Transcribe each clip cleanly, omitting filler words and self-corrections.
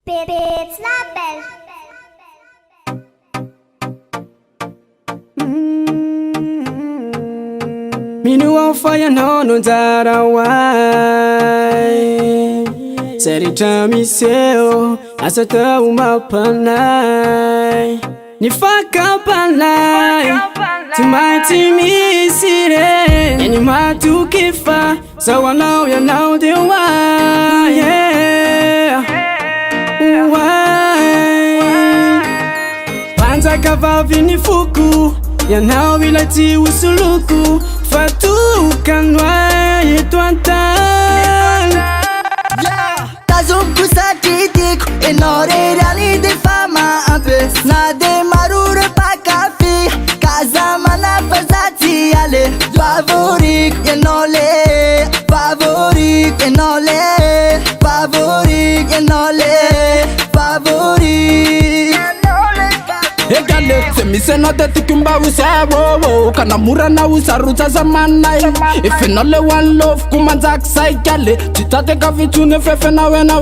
It's Label. Minu on fire no dara why Serita mi seo asata umapanai Nifaka panai Tumaiti mi sire Yeni matu kifa Sawa now ya now de why Why Panza kavavi ni fuku Ya now vilati usuluku Fatu kanwa yetuantan Tazum kusatitik Enore rali de fama un peu Nade marure pa kafi Kazamana fazati ale Favorik enole Favorik enole Favorik enole Favorik Egale, semise no te tikumba usawo Kana mura na usaruta zamanai Ife no le one love kumanza ksai Chitate kafitune fefe na we no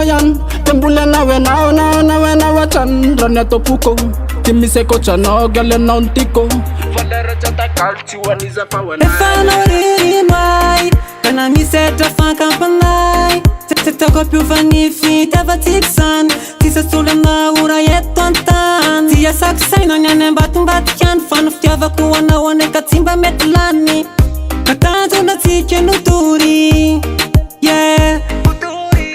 yan Tembule na we na wachan Raneto puko Timise kocha no gale non-tiko Valera chata kalchi waniza pa wanai Efa no riri mai Kana mi seta fan kampanai Toko più vanifi tava tiksan Tisa sulle maura yetontan Tia saksai no nyane batyan Fan uftiava kuwana wane katimba metlani Katanto na tike nuturi Yeah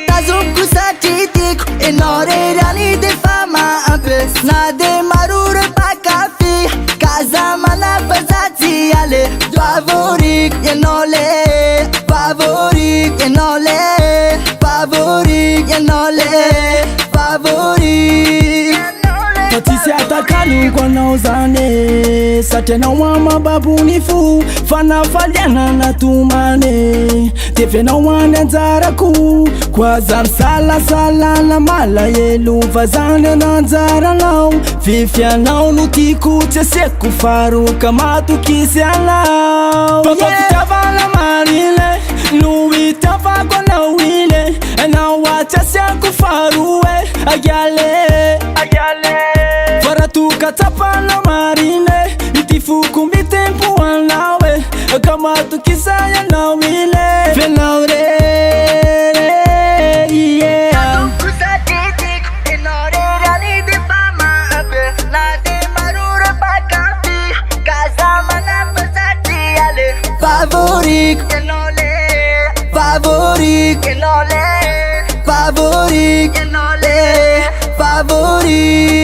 Tazum kusatitik Enore rali de fama un peu Nade marure pa kafi Kazamana fazati ale Favorik enole Favorik enole Favorik enole Favorik Natisi atakanu kwa nauzane Satena wama babunifu Fana faliana na tumane Tefe na wane nzaraku Kwa zam sala na mala yelu Vazane na nzara lau Fifia nao nutiku Teseku faru kama tukisia lau Papa kitavala marile Louis tava kona wile Na wacha siaku faruwe Agale Fara tukatapa na marine Itifuku mitempu wanawe Kama tukisaya na wile Fenaure yeah Kusatitik Enore rali de fama un peu Nade marure pa kafi Kazamana fazati ale Favorik enole Favorik enole Favorik enole Favorik